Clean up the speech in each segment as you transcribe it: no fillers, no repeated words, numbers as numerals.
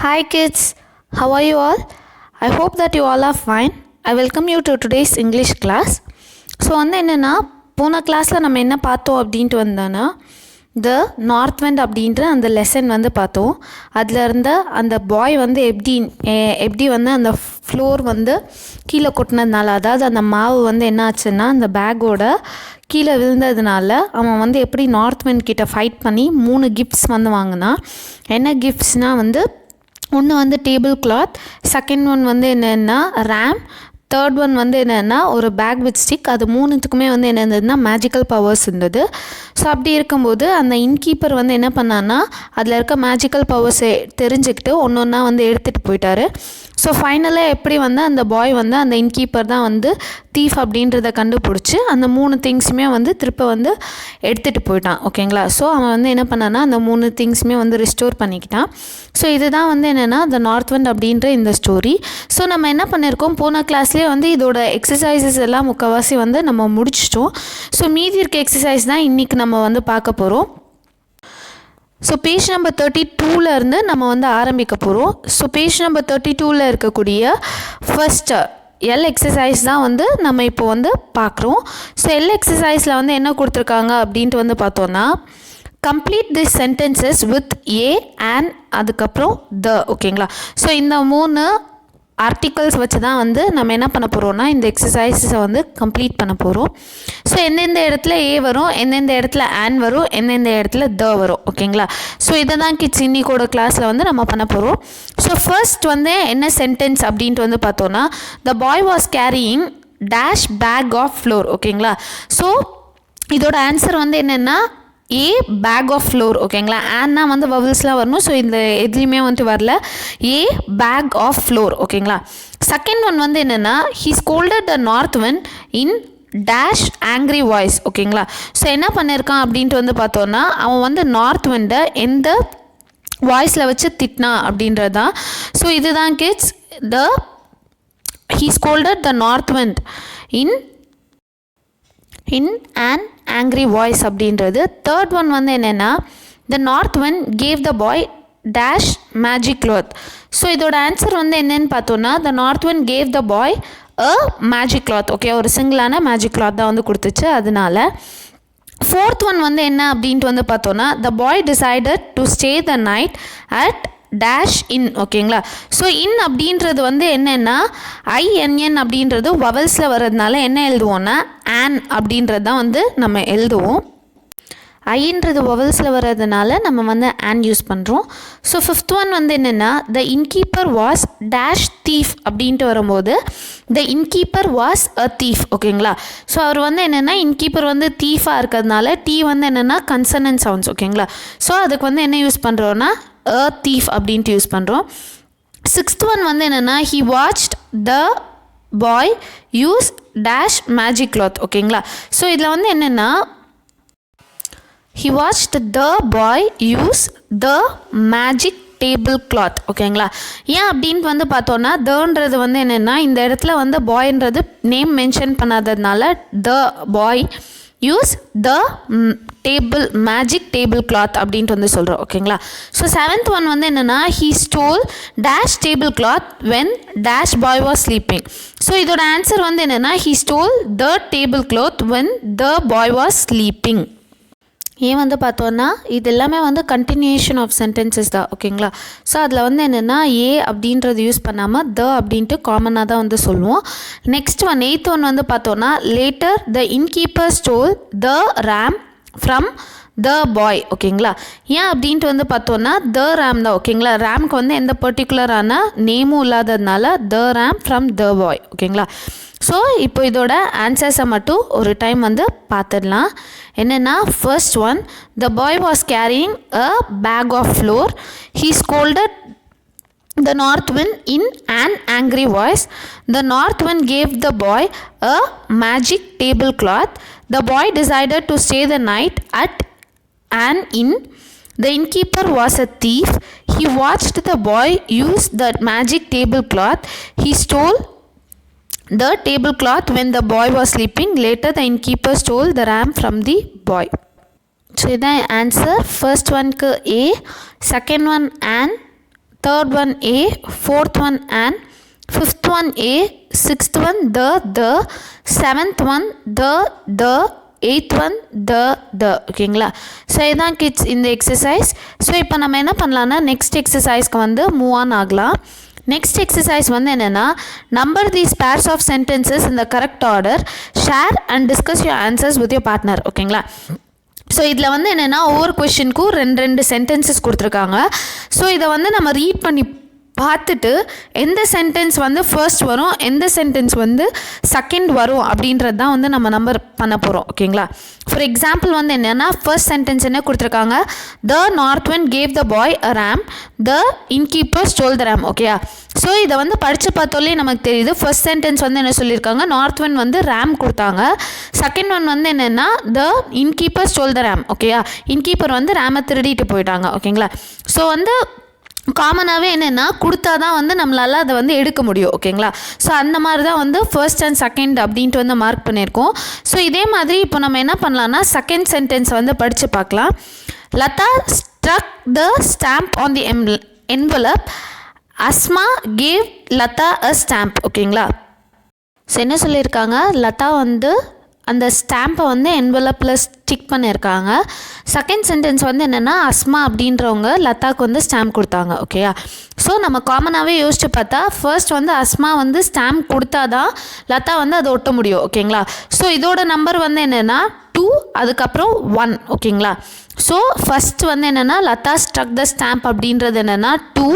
Hi kids, how are you all? I hope that you all are fine. I welcome you to today's English class. So என்னென்னா போன கிளாஸில் நம்ம என்ன பார்த்தோம் அப்படின்ட்டு வந்தோன்னா த நார்த் வெண்ட் அப்படின்ற அந்த லெசன் பார்த்தோம். அதில் இருந்த அந்த பாய் எப்படி அந்த ஃப்ளோர் கீழே கொட்டினதுனால, அதாவது அந்த மாவு என்ன ஆச்சுன்னா அந்த பேக்கோட கீழே விழுந்ததுனால அவன் எப்படி நார்த் வெண்ட் கிட்ட ஃபைட் பண்ணி 3 கிஃப்ட்ஸ் வாங்கினா. என்ன கிஃப்ட்ஸ்னால் ஒன்று டேபிள் கிளாத், செகண்ட் ஒன் என்னென்னா ரேம், தேர்ட் ஒன் என்னென்னா ஒரு பேக் வித் ஸ்டிக். அது மூணுத்துக்குமே என்ன இருந்ததுன்னா மேஜிக்கல் பவர்ஸ் இருந்தது. ஸோ அப்படி இருக்கும்போது அந்த இன்கீப்பர் என்ன பண்ணான்னா அதில் இருக்க மேஜிக்கல் பவர்ஸை தெரிஞ்சுக்கிட்டு ஒன்று ஒன்றா எடுத்துகிட்டு போயிட்டார். ஸோ ஃபைனலாக எப்படி அந்த பாய் அந்த இன்கீப்பர் தான் தீஃப் அப்படின்றத கண்டுபிடிச்சி அந்த 3 திங்ஸுமே திருப்ப எடுத்துகிட்டு போயிட்டான். ஓகேங்களா? ஸோ அவன் என்ன பண்ணான்னா அந்த 3 திங்ஸுமே ரிஸ்டோர் பண்ணிக்கிட்டான். ஸோ இதுதான் என்னென்னா த நார்த் வெண்ட் அப்படின்ற இந்த ஸ்டோரி. ஸோ நம்ம என்ன பண்ணியிருக்கோம், போன கிளாஸ்லேயே இதோட எக்ஸசைசஸ் எல்லாம் முக்கால்வாசி நம்ம முடிச்சிட்டோம். ஸோ மீதி இருக்க எக்ஸசைஸ் தான் இன்றைக்கி நம்ம பார்க்க போகிறோம். ஸோ பேஜ் நம்பர் 32 இருந்து நம்ம ஆரம்பிக்க போகிறோம். ஸோ பேஜ் நம்பர் 32 இருக்கக்கூடிய ஃபர்ஸ்ட் எல் எக்ஸசைஸ் தான் நம்ம இப்போ பார்க்குறோம். ஸோ எல் எக்ஸசைஸில் என்ன கொடுத்துருக்காங்க அப்படின்ட்டு பார்த்தோன்னா, complete this sentences with A and அதுக்கப்புறம் த. ஓகேங்களா? ஸோ இந்த 3 ஆர்டிகல்ஸ் வச்சு தான் நம்ம என்ன பண்ண போகிறோம்னா இந்த எக்ஸசைஸை கம்ப்ளீட் பண்ண போகிறோம். ஸோ எந்தெந்த இடத்துல ஏ வரும், எந்தெந்த இடத்துல ஆன் வரும், எந்தெந்த இடத்துல த வரும். ஓகேங்களா? ஸோ இதை தான் கிட்ஸ் இன்னிக்கோட கிளாஸில் நம்ம பண்ண போகிறோம். ஸோ ஃபர்ஸ்ட் என்ன சென்டென்ஸ் அப்படின்ட்டு பார்த்தோன்னா, the boy was carrying dash bag of flour. ஓகேங்களா? ஸோ இதோட ஆன்சர் என்னென்னா ஏ பேக் ஆஃப் ஃப்ளோர். ஓகேங்களா? ஆன்னா வவல்ஸ்லாம் வரணும். ஸோ இந்த எதுலேயுமே வரல. ஏ பேக் ஆஃப் ஃப்ளோர். ஓகேங்களா? செகண்ட் ஒன் என்னென்னா, he scolded the north went in dash angry voice. ஓகேங்களா? ஸோ என்ன பண்ணியிருக்கான் அப்படின்ட்டு பார்த்தோன்னா, அவன் நார்த் வெண்டை எந்த வாய்ஸில் வச்சு திட்டினா அப்படின்றது தான். ஸோ இதுதான் kids he scolded the north went in an angry voice அப்படின்றது. தேர்ட் ஒன் என்னென்னா, the north went cave the bye dash magic cloth. So இதோட ஆன்சர் என்னென்னு பார்த்தோன்னா, the north went cave the boy a magic cloth. Okay, ஒரு சிங்கிளான magic cloth தான் கொடுத்துச்சு. அதனால fourth one என்ன அப்படின்ட்டு பார்த்தோன்னா, the boy decided to stay the night at dash inn. ஓகேங்களா? ஸோ இன் அப்படின்றது என்னென்னா INN அப்படின்றது வவல்ஸில் வர்றதுனால என்ன எழுதுவோன்னா ஆன் அப்படின்றது தான் நம்ம எழுதுவோம். ஐன்றது வவல்ஸில் வர்றதுனால நம்ம ஆன் யூஸ் பண்ணுறோம். ஸோ ஃபிஃப்த் ஒன் என்னென்னா, த இன்கீப்பர் வாஸ் டேஷ் தீஃப் அப்படின்ட்டு வரும்போது த இன்கீப்பர் வாஸ் அ தீஃப். ஓகேங்களா? ஸோ அவர் என்னென்னா இன்கீப்பர் தீஃபாக இருக்கிறதுனால டீ என்னென்னா கன்சனன்ட் சவுண்ட்ஸ். ஓகேங்களா? ஸோ அதுக்கு என்ன யூஸ் பண்ணுறோன்னா a thief அப்படின்ட்டு யூஸ் பண்ணுறோம். சிக்ஸ்த் ஒன் என்னென்னா, he watched the boy use dash magic cloth. ஓகேங்களா? ஸோ இதில் என்னென்னா, he watched the boy use the magic table cloth. ஓகேங்களா? ஏன் அப்படின்ட்டு பார்த்தோன்னா, தன்றது என்னென்னா இந்த இடத்துல பாய்ன்றது நேம் மென்ஷன் பண்ணாததுனால the boy use the table magic table cloth அப்படின்ட்டு சொல்கிறோம். ஓகேங்களா? ஸோ செவன்த் ஒன் என்னென்னா, he stole dash table cloth when dash boy was sleeping. So இதோட ஆன்சர் என்னென்னா, he stole the table cloth when the boy was sleeping. ஏன் பார்த்தோன்னா இது எல்லாமே கண்டினியூஷன் ஆஃப் சென்டென்சஸ் தான். ஓகேங்களா? ஸோ அதில் என்னென்னா ஏ அப்படின்றது யூஸ் பண்ணாமல் த அப்படின்ட்டு காமனாக தான் சொல்லுவோம். நெக்ஸ்ட் எயித் ஒன் பார்த்தோன்னா, later the innkeeper stole the ram from the boy. ஓகேங்களா? ஏன் அப்படின்ட்டு பார்த்தோன்னா த ரேம் தான். ஓகேங்களா? ரேம்க்கு எந்த பர்டிகுலரான நேமும் இல்லாததுனால த ரேம் ஃப்ரம் த பாய். ஓகேங்களா? ஸோ இப்போ இதோட ஆன்சர்ஸை மட்டும் ஒரு டைம் பார்த்துடலாம். என்னென்னா, first one, the boy was carrying a bag of flour. He scolded the north wind in an angry voice. The north wind gave the boy a magic tablecloth. The boy decided to stay the night at an inn. The innkeeper was a thief. He watched the boy use the magic tablecloth. He stole the tablecloth when the boy was sleeping. Later the innkeeper stole the ram from the boy. So the answer, first one A, second one an, third one A, fourth one an, fifth one A, sixth one the, seventh one the, eighth one the ஓகேங்களா. So இதுதான் kids இந்த exercise. So இப்போ நம்ம என்ன பண்ணலான்னா next எக்ஸசைஸ்க்கு வந்து move on ஆகலாம். நெக்ஸ்ட் எக்ஸசைஸ் வந்து என்னென்னா, number these pairs of sentences in the correct order, share and discuss your answers with your partner. ஓகேங்களா. ஸோ இதில் வந்து என்னென்னா ஒவ்வொரு கொஷினுக்கும் ரெண்டு சென்டென்சஸ் கொடுத்துருக்காங்க. ஸோ இதை வந்து நம்ம ரீட் பண்ணி பார்த்துட்டு எந்த சென்டென்ஸ் வந்து ஃபர்ஸ்ட் வரும், எந்த சென்டென்ஸ் வந்து செகண்ட் வரும் அப்படின்றது தான் வந்து நம்ம நம்பர் பண்ண போகிறோம். ஓகேங்களா. ஃபார் எக்ஸாம்பிள் வந்து என்னென்னா ஃபர்ஸ்ட் சென்டென்ஸ் என்ன கொடுத்துருக்காங்க, the north wind gave the boy a ram, the innkeeper stole the ram. ஓகேயா. ஸோ இதை வந்து படித்து பார்த்தோலே நமக்கு தெரியுது. ஃபர்ஸ்ட் சென்டென்ஸ் வந்து என்ன சொல்லியிருக்காங்க, நார்த் விண்ட் வந்து ரேம் கொடுத்தாங்க. செகண்ட் ஒன் வந்து என்னென்னா த இன்கீப்பர் ஸ்டோல் த ரேம். ஓகேயா. இன்கீப்பர் வந்து ரேமை திருடிட்டு போயிட்டாங்க. ஓகேங்களா. ஸோ வந்து காமனாகவே என்னென்னா கொடுத்தா தான் வந்து நம்மளால் அதை வந்து எடுக்க முடியும். ஓகேங்களா. ஸோ அந்த மாதிரி தான் வந்து ஃபர்ஸ்ட் அண்ட் செகண்ட் அப்படின்ட்டு வந்து மார்க் பண்ணியிருக்கோம். ஸோ இதே மாதிரி இப்போ நம்ம என்ன பண்ணலான்னா செகண்ட் சென்டென்ஸ் வந்து படித்து பார்க்கலாம். Latha struck the stamp on the envelope, Asma gave Latha a stamp. ஓகேங்களா. ஸோ என்ன சொல்லியிருக்காங்க, லதா வந்து அந்த ஸ்டாம்பை வந்து என்வலப்பில் ஸ்டிக் பண்ணியிருக்காங்க. செகண்ட் சென்டென்ஸ் வந்து என்னென்னா அஸ்மா அப்படின்றவங்க லதாக்கு வந்து ஸ்டாம்ப் கொடுத்தாங்க. ஓகேயா. ஸோ நம்ம காமனாகவே யோசிச்சு பார்த்தா ஃபர்ஸ்ட் வந்து அஸ்மா வந்து ஸ்டாம்ப் கொடுத்தா தான் லதா வந்து அதை ஒட்ட முடியும். ஓகேங்களா. ஸோ இதோட நம்பர் வந்து என்னென்னா 2, அதுக்கப்புறம் 1. ஓகேங்களா. ஸோ ஃபஸ்ட் வந்து என்னென்னா லதா ஸ்ட்ரக் த ஸ்டாம்ப் அப்படின்றது என்னென்னா 2,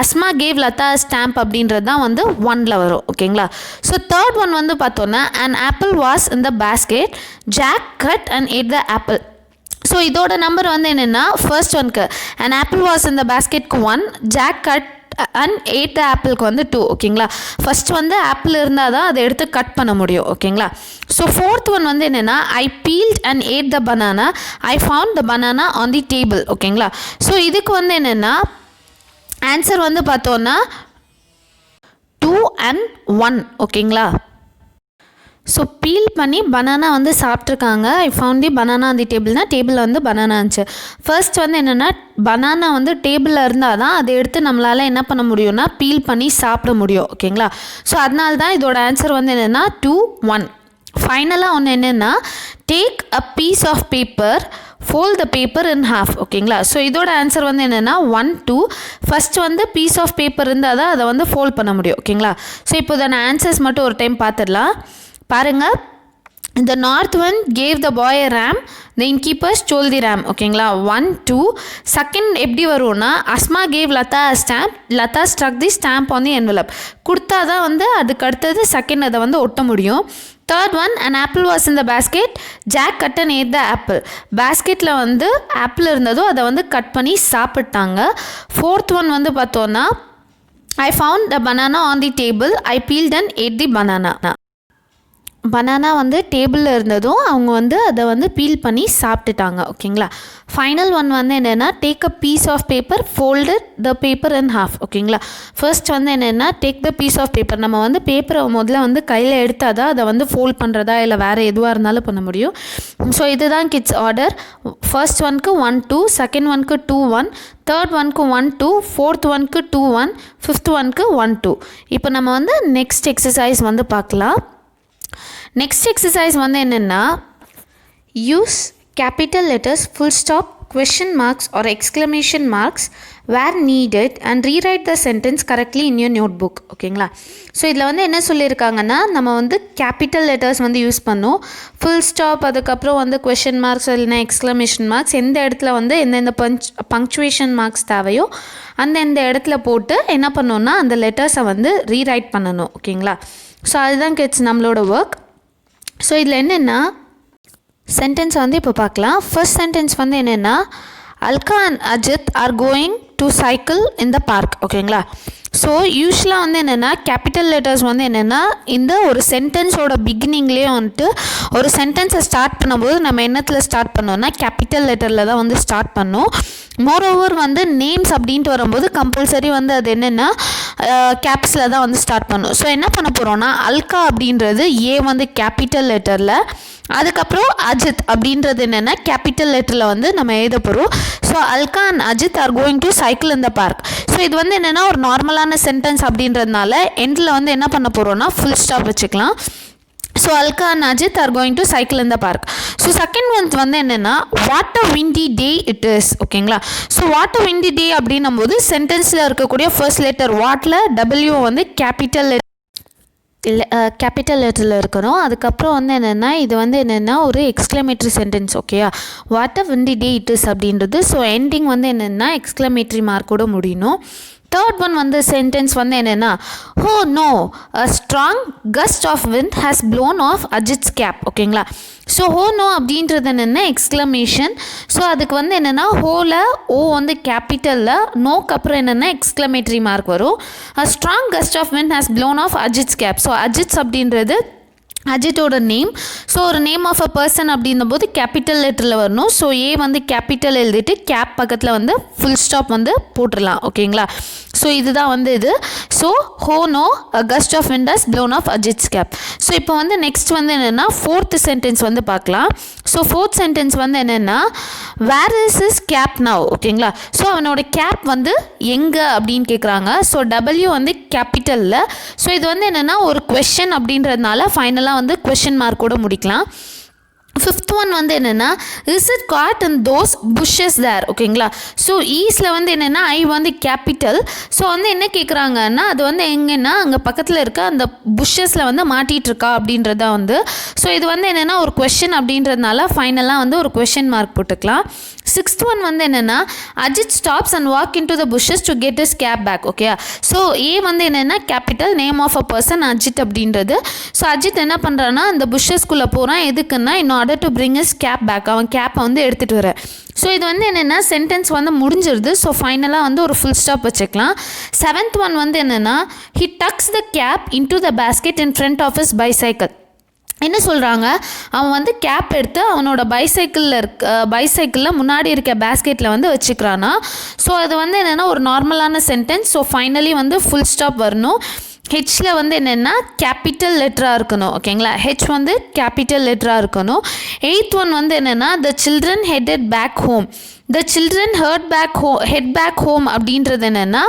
அஸ்மா கேவ் லதா ஸ்டாம்ப் அப்படின்றது தான் வந்து 1ல் வரும். ஓகேங்களா. ஸோ தேர்ட் ஒன் வந்து பார்த்தோன்னா and apple was in the basket, Jack cut and ate the apple. So இதோட நம்பர் வந்து என்னென்னா ஃபர்ஸ்ட் ஒன்க்கு and apple was in the பேஸ்கெட்க்கு 1, Jack cut and ate the ஆப்பிளுக்கு வந்து 2. ஓகேங்களா. ஃபஸ்ட் வந்து ஆப்பிள் இருந்தால் தான் அதை எடுத்து கட் பண்ண முடியும். ஓகேங்களா. ஸோ ஃபோர்த் ஒன் வந்து என்னென்னா I peeled and ate the banana, I found the banana on the table. ஓகேங்களா. ஸோ இதுக்கு வந்து என்னென்னா ஆன்சர் வந்து பார்த்தோன்னா 2 and 1. ஓகேங்களா. ஸோ பீல் பண்ணி பனானா வந்து சாப்பிட்ருக்காங்க. I found the banana on the டேபிள்னால் டேபிளில் வந்து பனானா இருந்துச்சு. ஃபர்ஸ்ட் வந்து என்னென்னா பனானா வந்து டேபிளில் இருந்தால் தான் அதை எடுத்து நம்மளால் என்ன பண்ண முடியும்னா பீல் பண்ணி சாப்பிட முடியும். ஓகேங்களா. ஸோ அதனால தான் இதோட ஆன்சர் வந்து என்னென்னா 2, 1. ஃபைனலாக ஒன்று என்னென்னா take a piece of paper, fold the paper in half. ஓகேங்களா. ஸோ இதோட ஆன்சர் வந்து என்னென்னா 1, 2. ஃபஸ்ட் வந்து பீஸ் ஆஃப் பேப்பர் இருந்தால் தான் அதை வந்து ஃபோல்ட் பண்ண முடியும். ஓகேங்களா. ஸோ இப்போ இதை ஆன்சர்ஸ் மட்டும் ஒரு டைம் பார்த்துடலாம். பாருங்கள். The north wind gave the boy a ram, the innkeeper stole the ram. ஓகேங்களா. 1, 2. செகண்ட் எப்படி வரும்னா Asma gave Latha stamp, Latha struck the stamp on the envelope. கொடுத்தா தான் வந்து அதுக்கு அடுத்தது செகண்ட் அதை வந்து ஒட்ட முடியும். Third one and apple was in the basket, Jack cut and ate the apple. பேஸ்கெட்டில் வந்து ஆப்பிள் இருந்ததோ அதை வந்து கட் பண்ணி சாப்பிட்டாங்க. ஃபோர்த் ஒன் வந்து பார்த்தோன்னா I found the banana on the table, I peeled and ate the banana. Banana வந்து டேபிளில் இருந்ததும் அவங்க வந்து அதை வந்து பீல் பண்ணி சாப்பிட்டுட்டாங்க. ஓகேங்களா. ஃபைனல் ஒன் வந்து என்னென்னா take a piece of paper, folded the paper in half. ஓகேங்களா. ஃபர்ஸ்ட் வந்து என்னென்னா take the piece of paper, நம்ம வந்து பேப்பரை முதல்ல வந்து கையில் எடுத்தால் தான் அதை வந்து ஃபோல்ட் பண்ணுறதா இல்லை வேறு எதுவாக இருந்தாலும் பண்ண முடியும். ஸோ இதுதான் கிட்ஸ் ஆர்டர். ஃபர்ஸ்ட் ஒன்க்கு 1, 2, செகண்ட் ஒன்க்கு 2, 1, தேர்ட் ஒன்க்கு 1, 2, ஃபோர்த் ஒன்க்கு 2, 1, ஃபிஃப்த் ஒன்க்கு 1, 2. இப்போ நம்ம வந்து நெக்ஸ்ட் எக்ஸசைஸ் வந்து பார்க்கலாம். நெக்ஸ்ட் எக்ஸசைஸ் வந்து என்னென்னா use capital letters, full stop, question marks or exclamation marks where needed and rewrite the sentence correctly in your notebook. ஓகேங்களா. ஸோ இதில் வந்து என்ன சொல்லியிருக்காங்கன்னா நம்ம வந்து கேபிட்டல் லெட்டர்ஸ் வந்து யூஸ் பண்ணோம். ஃபுல் ஸ்டாப், அதுக்கப்புறம் வந்து question marks இல்லைனா எக்ஸ்க்ளமேஷன் மார்க்ஸ் எந்த இடத்துல வந்து எந்தெந்த பங்க்சுவேஷன் மார்க்ஸ் தேவையோ அந்த இடத்துல போட்டு என்ன பண்ணோன்னா அந்த லெட்டர்ஸை வந்து ரீரைட் பண்ணணும். ஓகேங்களா. ஸோ அதுதான் கிட்ஸ் நம்மளோட ஒர்க். ஸோ இதில் என்னென்னா சென்டென்ஸ் வந்து இப்போ பார்க்கலாம். ஃபர்ஸ்ட் சென்டென்ஸ் வந்து என்னென்னா Alka and Ajith are going to cycle in the park. ஓகேங்களா. ஸோ யூஸ்வலாக வந்து என்னென்னா கேபிட்டல் லெட்டர்ஸ் வந்து என்னென்னா இந்த ஒரு சென்டென்ஸோட பிகினிங்லேயே வந்துட்டு ஒரு சென்டென்ஸை ஸ்டார்ட் பண்ணும்போது நம்ம என்னத்தில் ஸ்டார்ட் பண்ணோம்னா கேபிட்டல் லெட்டரில் தான் வந்து ஸ்டார்ட் பண்ணோம். மோரோவர் வந்து நேம்ஸ் அப்படின்ட்டு வரும்போது கம்பல்சரி வந்து அது என்னென்னா கேப்ஸில் தான் வந்து ஸ்டார்ட் பண்ணும். ஸோ என்ன பண்ண போகிறோன்னா அல்கா அப்படின்றது ஏ வந்து கேபிட்டல் லெட்டரில், அதுக்கப்புறம் அஜித் அப்படின்றது என்னென்னா கேபிட்டல் லெட்டரில் வந்து நம்ம எழுத போகிறோம். So Alka and Ajith are going to cycle in the park. So இது வந்து என்னென்னா ஒரு நார்மலான சென்டென்ஸ் அப்படின்றதுனால எண்டில் வந்து என்ன பண்ண போகிறோன்னா ஃபுல் ஸ்டாப் வச்சுக்கலாம். So Alka and Ajith are going to cycle in the park. So second one வந்து என்னென்னா what a windy day it is. ஓகேங்களா. So what a windy day அப்படின்னும் போது சென்டென்ஸில் இருக்கக்கூடிய ஃபர்ஸ்ட் லெட்டர் வாட்டில் டபிள்யூ வந்து கேபிட்டல் லெட்டரில் இருக்கணும். அதுக்கப்புறம் வந்து என்னென்னா இது வந்து என்னென்னா ஒரு எக்ஸ்க்ளமேட்ரி சென்டென்ஸ். ஓகேயா. What a windy day it is அப்படின்றது. ஸோ எண்டிங் வந்து என்னென்னா எக்ஸ்க்ளமேட்ரி மார்க்கோட முடியணும். தேர்ட் ஒன் வந்து சென்டென்ஸ் வந்து என்னென்னா oh no a strong gust of wind has blown off Ajith's cap. ஓகேங்களா. ஸோ ஹோ நோ அப்படின்றது என்னென்னா எக்ஸ்க்ளமேஷன். ஸோ அதுக்கு வந்து என்னென்னா ஹோவில் ஓ வந்து கேபிட்டலில், நோக்கு அப்புறம் என்னென்னா எக்ஸ்க்ளமேட்ரி மார்க் வரும். A strong gust of wind has blown off Ajith's cap. So Ajith's அப்படின்றது அஜித்தோட நேம். ஸோ ஒரு நேம் ஆஃப் அ பர்சன் அப்படின்னும் போது கேபிட்டல் லெட்டரில் வரணும். ஸோ ஏ வந்து கேபிட்டல் எழுதிட்டு கேப் பக்கத்தில் வந்து ஃபுல் ஸ்டாப் வந்து போட்டுடலாம். ஓகேங்களா. ஸோ இதுதான் வந்து இது. So oh no gust of wind has blown off Ajith's cap. So இப்போ வந்து நெக்ஸ்ட் வந்து என்னென்னா ஃபோர்த் சென்டென்ஸ் வந்து பார்க்கலாம். ஸோ ஃபோர்த் சென்டென்ஸ் வந்து என்னென்னா where is his cap now. ஓகேங்களா. ஸோ அவனோட கேப் வந்து எங்கே அப்படின்னு கேட்குறாங்க. ஸோ டபிள்யூ வந்து கேபிட்டலில். ஸோ இது வந்து என்னென்னா ஒரு கொஷன் அப்படின்றதுனால ஃபைனலாக வந்து கொஷின் மார்க்கோட முடிக்கலாம். ஃபிஃப்த் ஒன் வந்து என்னென்னா is it caught in those bushes there. ஓகேங்களா. ஸோ ஈஸில் வந்து என்னென்னா ஐ வந்து கேபிட்டல். ஸோ வந்து என்ன கேட்குறாங்கன்னா அது வந்து எங்கன்னா அங்கே பக்கத்தில் இருக்க அந்த புஷ்ஷஸில் வந்து மாட்டிகிட்டு இருக்கா அப்படின்றத வந்து. ஸோ இது வந்து என்னென்னா ஒரு கொஷின் அப்படின்றதுனால ஃபைனலாக வந்து ஒரு கொஷின் மார்க் போட்டுக்கலாம். சிக்ஸ்த் ஒன் வந்து என்னென்னா Ajith stops and walk in to the bushes to get his cap back. Okay. So A வந்து என்னென்னா capital, name of a person Ajith அப்படின்றது. ஸோ அஜித் என்ன பண்ணுறான்னா அந்த புஷ்ஷஸ்குள்ளே போகிறான். எதுக்குன்னா இன்னும் to bring his cap back. அவன் கேப்பை வந்து எடுத்துகிட்டு வர. ஸோ இது வந்து என்னென்னா சென்டென்ஸ் வந்து முடிஞ்சிருது. ஸோ ஃபைனலாக வந்து ஒரு ஃபுல் ஸ்டாப் வச்சுக்கலாம். செவன்த் ஒன் வந்து என்னென்னா he tucks the cap into the basket in front of his bicycle. என்ன சொல்கிறாங்க, அவன் வந்து கேப் எடுத்து அவனோட பைசைக்கிளில் முன்னாடி இருக்க பேஸ்கெட்டில் வந்து வச்சுக்கிறானா. ஸோ அது வந்து என்னென்னா ஒரு நார்மலான சென்டென்ஸ். ஸோ ஃபைனலி வந்து ஃபுல் ஸ்டாப் வரணும். ஹெச்சில் வந்து என்னென்னா கேபிட்டல் லெட்டராக இருக்கணும். ஓகேங்களா. ஹெச் வந்து கேபிட்டல் லெட்டராக இருக்கணும். எயித் ஒன் வந்து என்னென்னா the children headed back home. The children head back home அப்படின்றது என்னென்னா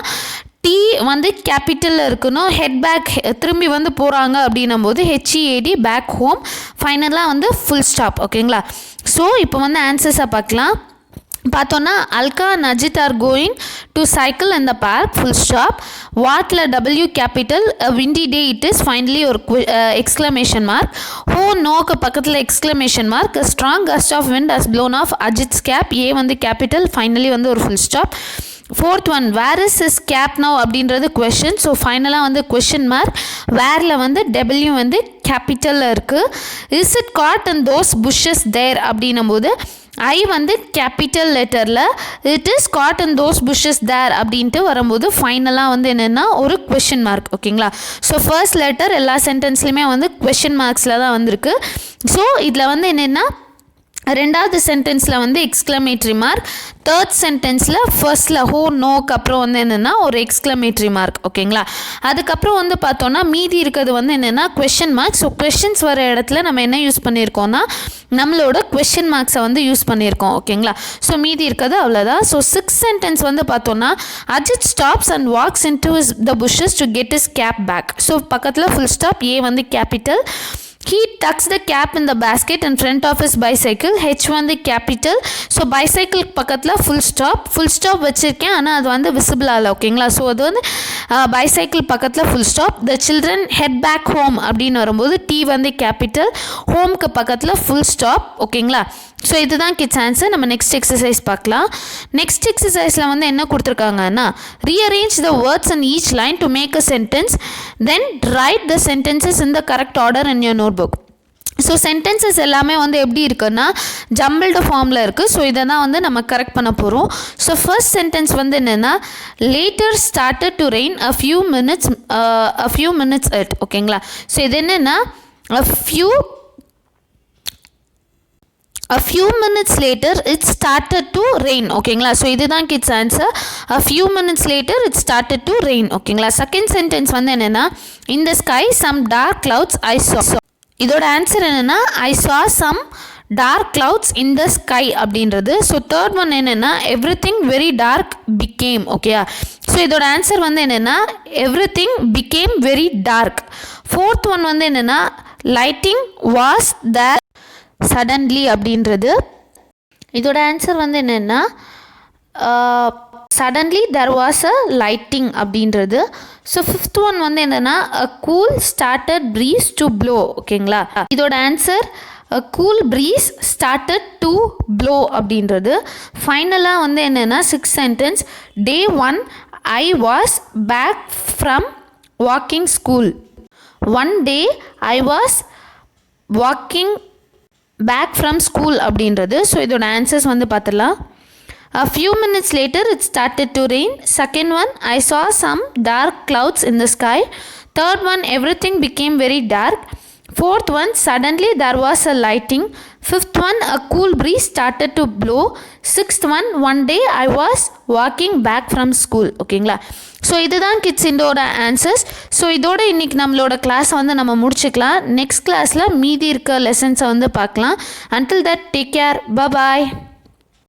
டி வந்து கேபிட்டலில் இருக்கணும். ஹெட் பேக் திரும்பி வந்து போகிறாங்க அப்படின்னும் போது ஹெச்இஏடி பேக் ஹோம். ஃபைனலாக வந்து ஃபுல் ஸ்டாப். ஓகேங்களா. ஸோ இப்போ வந்து ஆன்சர்ஸாக பார்க்கலாம். பார்த்தோன்னா Alka and Ajith are going to cycle in the park full stop. வாட்டில் W capital, windy day it is, finally ஒரு எக்ஸ்க்ளமேஷன் மார்க். ஹோ நோக்கு பக்கத்தில் exclamation mark. Strong gust of wind has blown off Ajith's cap. A வந்து capital. Finally வந்து ஒரு full stop. Fourth one where is his cap now அப்படின்றது question. So ஃபைனலாக வந்து question mark. வேரில் வந்து டபிள்யூ வந்து கேபிட்டலில் இருக்குது. Is it caught in those bushes there அப்படின்னும் போது ஐ வந்து கேபிட்டல் லெட்டரில், it is caught in those bushes there அப்படின்ட்டு வரும்போது ஃபைனலாக வந்து என்னென்னா ஒரு கொஷின் மார்க். ஓகேங்களா. ஸோ ஃபர்ஸ்ட் லெட்டர் எல்லா சென்டென்ஸ்லையுமே வந்து கொஷின் மார்க்ஸில் தான் வந்திருக்கு. ஸோ இதில் வந்து என்னென்னா ரெண்டாவது சென்டென்ஸில் வந்து எக்ஸ்க்ளமேட்ரி மார்க், தேர்ட் சென்டென்ஸில் ஃபர்ஸ்ட்டில் ஹோ நோக்கு அப்புறம் வந்து என்னென்னா ஒரு எக்ஸ்க்ளமேட்ரி மார்க். ஓகேங்களா. அதுக்கப்புறம் வந்து பார்த்தோன்னா மீதி இருக்கிறது வந்து என்னென்னா கொஷின் மார்க். ஸோ கொஷின்ஸ் வர இடத்துல நம்ம என்ன யூஸ் பண்ணியிருக்கோம்னா நம்மளோட கொஷின் மார்க்ஸை வந்து யூஸ் பண்ணியிருக்கோம். ஓகேங்களா. ஸோ மீதி இருக்கிறது அவ்வளோதான். ஸோ சிக்ஸ் சென்டென்ஸ் வந்து பார்த்தோன்னா Ajit stops and walks in to the bushes to get his cap back. So பக்கத்தில் ஃபுல் ஸ்டாப். ஏ வந்து capital. He tucks the cap in the basket in front of his bicycle. H வந்து capital. So bicycle பக்கத்தில் full stop வச்சுருக்கேன், ஆனால் அது வந்து visible ஆகலை. ஓகேங்களா. ஸோ அது வந்து பைசைக்கிள் பக்கத்தில் full stop. The children head back home அப்படின்னு வரும்போது டி வந்து கேபிட்டல். ஹோம்க்கு பக்கத்தில் ஃபுல் ஸ்டாப். ஓகேங்களா. ஸோ இதுதான் கிட்ஸ் ஆன்சர். நம்ம நெக்ஸ்ட் எக்ஸசைஸ் பார்க்கலாம். நெக்ஸ்ட் எக்ஸசைஸில் வந்து என்ன கொடுத்துருக்காங்கன்னா rearrange the words in each line to make a sentence, then write the sentences in the correct order in your notebook. So sentences எல்லாமே வந்து எப்படி இருக்குன்னா ஜம்பிள்டு ஃபார்மில் இருக்குது. ஸோ இதை தான் வந்து நம்ம கரெக்ட் பண்ண போகிறோம். ஸோ ஃபர்ஸ்ட் சென்டென்ஸ் வந்து என்னென்னா later started to rain a few minutes at. ஓகேங்களா. ஸோ இது என்னென்னா A few minutes later it started to rain. ஓகேங்களா, ஸோ இதுதான் kids answer. A few minutes later it started to rain. ஓகேங்களா, second sentence வந்து என்னென்னா in the sky some dark clouds I saw. இதோட answer என்னென்னா I saw some dark clouds in the sky அப்படின்றது. So third one என்னென்னா everything very dark became. ஓகேயா, so இதோட answer வந்து என்னென்னா everything became very dark. Fourth one வந்து என்னென்னா lighting was there suddenly அப்படின்றது. இதோட ஆன்சர் வந்து என்னென்னா suddenly there was a lighting அப்படின்றது. ஸோ ஃபிஃப்த் ஒன் வந்து என்னென்னா a cool started breeze to blow. ஓகேங்களா, இதோட answer a cool breeze started to blow அப்படின்றது. ஃபைனலாக வந்து என்னென்னா six sentence day 1 I was back from walking school. one day I was walking back from school அப்படின்றது. So இதோட answers வந்து பார்த்துடலாம். A few minutes later it started to rain. Second one, I saw some dark clouds in the sky. Third one, everything became very dark. Fourth one, suddenly there was a lighting. Fifth one, a cool breeze started to blow. Sixth one day I was walking back from school. ஓகேங்களா, so இதுதான் kids இதோட answers. So இதோட இன்றைக்கி நம்மளோட கிளாஸை வந்து நம்ம முடிச்சுக்கலாம். நெக்ஸ்ட் கிளாஸில் மீதி இருக்க லெசன்ஸை வந்து பார்க்கலாம். Until that, take care. Bye bye.